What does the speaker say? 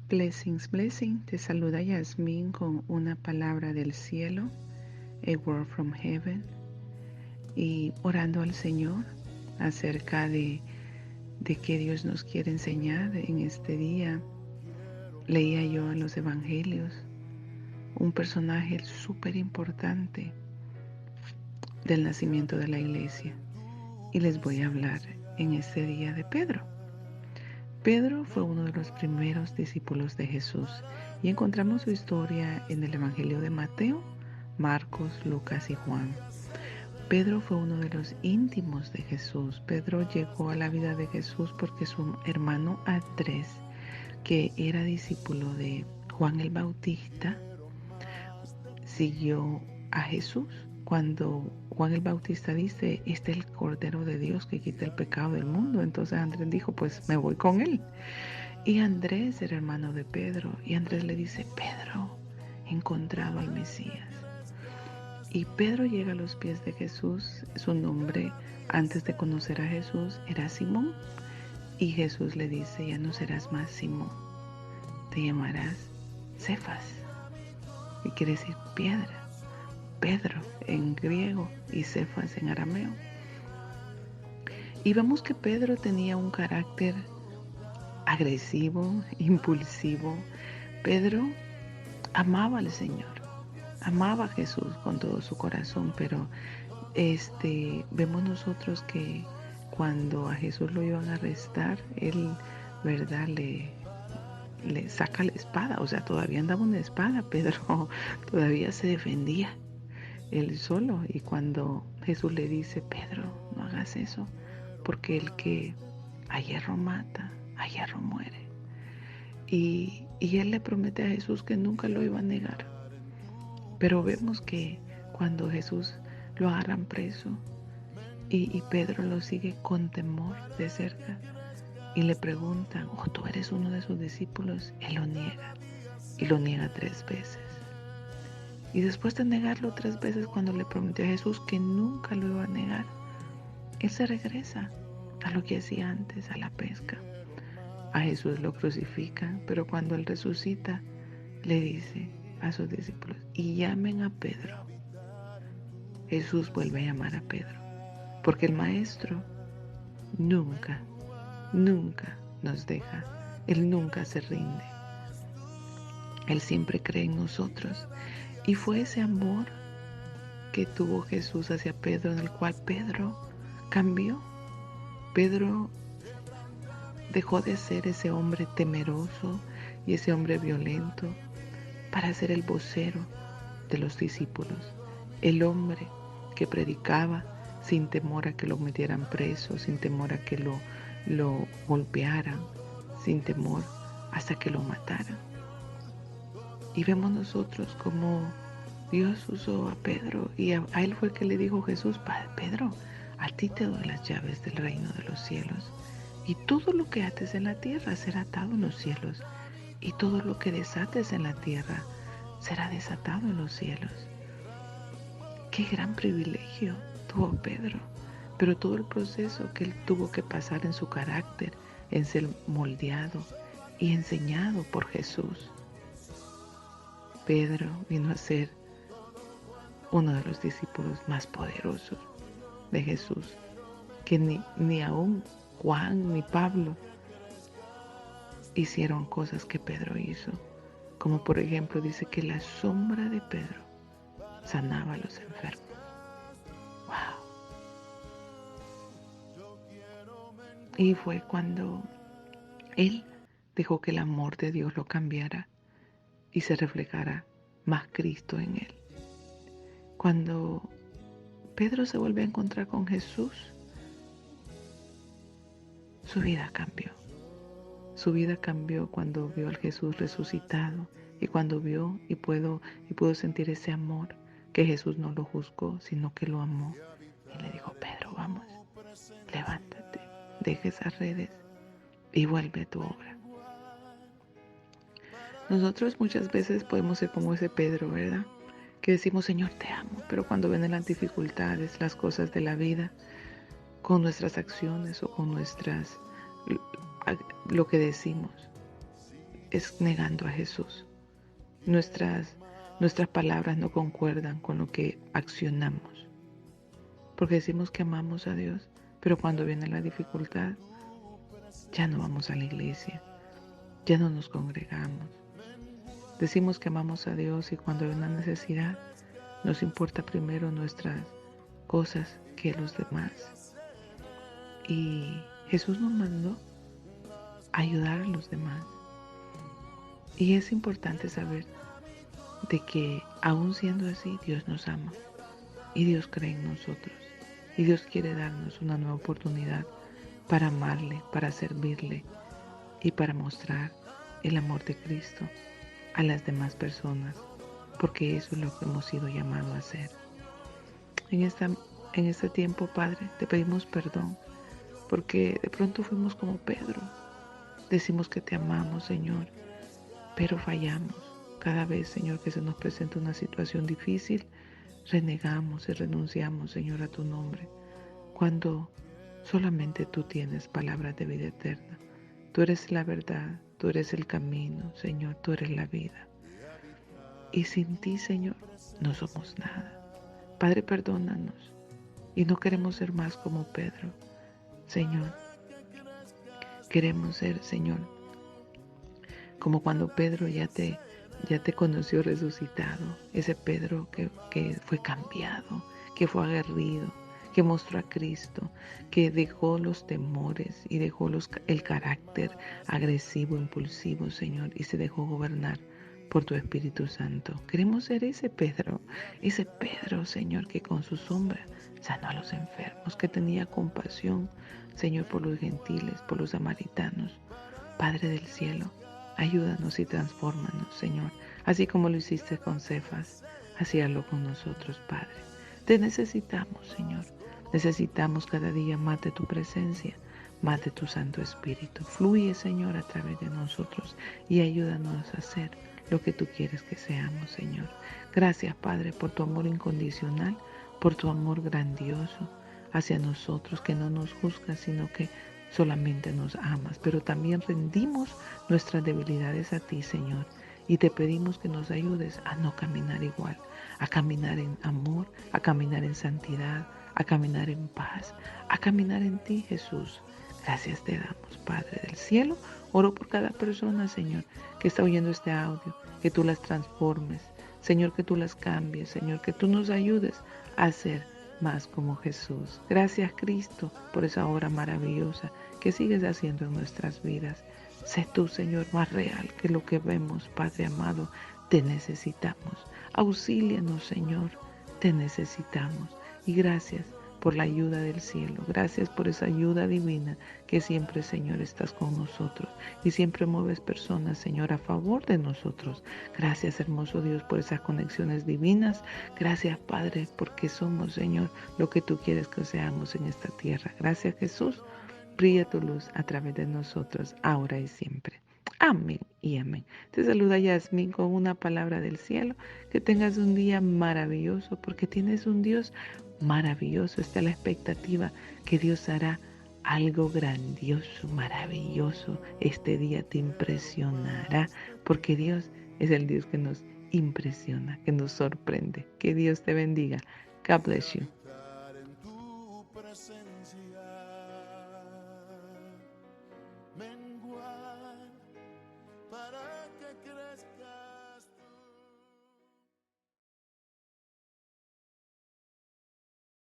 Blessings, blessing. Te saluda Yasmín con una palabra del cielo, a word from heaven, y orando al Señor acerca de qué Dios nos quiere enseñar en este día. Leía yo en los evangelios un personaje súper importante del nacimiento de la iglesia, y les voy a hablar en este día de Pedro. Pedro fue uno de los primeros discípulos de Jesús y encontramos su historia en el Evangelio de Mateo, Marcos, Lucas y Juan. Pedro fue uno de los íntimos de Jesús. Pedro llegó a la vida de Jesús porque su hermano Andrés, que era discípulo de Juan el Bautista, siguió a Jesús. Cuando Juan el Bautista dice, este es el Cordero de Dios que quita el pecado del mundo, entonces Andrés dijo, pues me voy con él. Y Andrés era hermano de Pedro, y Andrés le dice, Pedro, he encontrado al Mesías. Y Pedro llega a los pies de Jesús. Su nombre antes de conocer a Jesús era Simón, y Jesús le dice, ya no serás más Simón, te llamarás Cefas, y quiere decir piedra, Pedro en griego y Cefas en arameo. Y vemos que Pedro tenía un carácter agresivo, impulsivo. Pedro amaba al Señor, amaba a Jesús con todo su corazón, pero vemos nosotros que cuando a Jesús lo iban a arrestar, él, ¿verdad?, le saca la espada. O sea, todavía andaba una espada, Pedro todavía se defendía él solo. Y cuando Jesús le dice, Pedro, no hagas eso, porque el que a hierro mata, a hierro muere. Y él le promete a Jesús que nunca lo iba a negar. Pero vemos que cuando Jesús lo agarran preso y Pedro lo sigue con temor de cerca y le preguntan, oh, ¿tú eres uno de sus discípulos? Él lo niega, y lo niega 3 veces. Y después de negarlo 3 veces, cuando le prometió a Jesús que nunca lo iba a negar, él se regresa a lo que hacía antes, a la pesca. A Jesús lo crucifican, pero cuando él resucita, le dice a sus discípulos, y llamen a Pedro. Jesús vuelve a llamar a Pedro, porque el Maestro nunca, nunca nos deja. Él nunca se rinde. Él siempre cree en nosotros. Y fue ese amor que tuvo Jesús hacia Pedro, en el cual Pedro cambió. Pedro dejó de ser ese hombre temeroso y ese hombre violento para ser el vocero de los discípulos, el hombre que predicaba sin temor a que lo metieran preso, sin temor a que lo golpearan, sin temor hasta que lo mataran. Y vemos nosotros como Dios usó a Pedro, y a él fue el que le dijo Jesús, Padre, Pedro, a ti te doy las llaves del reino de los cielos, y todo lo que ates en la tierra será atado en los cielos, y todo lo que desates en la tierra será desatado en los cielos. Qué gran privilegio tuvo Pedro, pero todo el proceso que él tuvo que pasar en su carácter, en ser moldeado y enseñado por Jesús. Pedro vino a ser uno de los discípulos más poderosos de Jesús, que ni aún Juan ni Pablo hicieron cosas que Pedro hizo, como por ejemplo dice que la sombra de Pedro sanaba a los enfermos. ¡Wow! Y fue cuando él dejó que el amor de Dios lo cambiara y se reflejara más Cristo en él. Cuando Pedro se vuelve a encontrar con Jesús, su vida cambió. Su vida cambió cuando vio al Jesús resucitado, y cuando vio y pudo sentir ese amor, que Jesús no lo juzgó, sino que lo amó. Y le dijo, Pedro, vamos, levántate, deja esas redes y vuelve a tu obra. Nosotros muchas veces podemos ser como ese Pedro, ¿verdad? Que decimos, Señor, te amo, pero cuando vienen las dificultades, las cosas de la vida, con nuestras acciones o con lo que decimos, es negando a Jesús. Nuestras, nuestras palabras no concuerdan con lo que accionamos. Porque decimos que amamos a Dios, pero cuando viene la dificultad, ya no vamos a la iglesia, ya no nos congregamos. Decimos que amamos a Dios y cuando hay una necesidad, nos importa primero nuestras cosas que los demás. Y Jesús nos mandó a ayudar a los demás. Y es importante saber de que aún siendo así, Dios nos ama y Dios cree en nosotros. Y Dios quiere darnos una nueva oportunidad para amarle, para servirle y para mostrar el amor de Cristo a las demás personas, porque eso es lo que hemos sido llamados a hacer. En este tiempo, Padre, te pedimos perdón, porque de pronto fuimos como Pedro. Decimos que te amamos, Señor, pero fallamos. Cada vez, Señor, que se nos presenta una situación difícil, renegamos y renunciamos, Señor, a tu nombre, cuando solamente tú tienes palabras de vida eterna. Tú eres la verdad, tú eres el camino, Señor, tú eres la vida. Y sin ti, Señor, no somos nada. Padre, perdónanos. Y no queremos ser más como Pedro. Señor, queremos ser, Señor, como cuando Pedro ya te conoció resucitado. Ese Pedro que fue cambiado, que fue aguerrido, que mostró a Cristo, que dejó los temores y dejó el carácter agresivo, impulsivo, Señor, y se dejó gobernar por tu Espíritu Santo. Queremos ser ese Pedro, Señor, que con su sombra sanó a los enfermos, que tenía compasión, Señor, por los gentiles, por los samaritanos. Padre del cielo, ayúdanos y transfórmanos, Señor, así como lo hiciste con Cefas, así hazlo con nosotros, Padre. Te necesitamos, Señor. Necesitamos cada día más de tu presencia, más de tu Santo Espíritu. Fluye, Señor, a través de nosotros y ayúdanos a hacer lo que tú quieres que seamos, Señor. Gracias, Padre, por tu amor incondicional, por tu amor grandioso hacia nosotros, que no nos juzgas, sino que solamente nos amas, pero también rendimos nuestras debilidades a ti, Señor, y te pedimos que nos ayudes a no caminar igual, a caminar en amor, a caminar en santidad, a caminar en paz, a caminar en ti, Jesús. Gracias te damos, Padre del cielo. Oro por cada persona, Señor, que está oyendo este audio, que tú las transformes, Señor, que tú las cambies, Señor, que tú nos ayudes a ser más como Jesús. Gracias, Cristo, por esa obra maravillosa que sigues haciendo en nuestras vidas. Sé tú, Señor, más real que lo que vemos, Padre amado. Te necesitamos. Auxílianos, Señor. Te necesitamos. Y gracias por la ayuda del cielo. Gracias por esa ayuda divina que siempre, Señor, estás con nosotros y siempre mueves personas, Señor, a favor de nosotros. Gracias, hermoso Dios, por esas conexiones divinas. Gracias, Padre, porque somos, Señor, lo que tú quieres que seamos en esta tierra. Gracias, Jesús. Brilla tu luz a través de nosotros, ahora y siempre. Amén y amén. Te saluda Yasmín con una palabra del cielo. Que tengas un día maravilloso porque tienes un Dios maravilloso. Está la expectativa que Dios hará algo grandioso, maravilloso. Este día te impresionará porque Dios es el Dios que nos impresiona, que nos sorprende. Que Dios te bendiga. God bless you. Menguar para que crezca.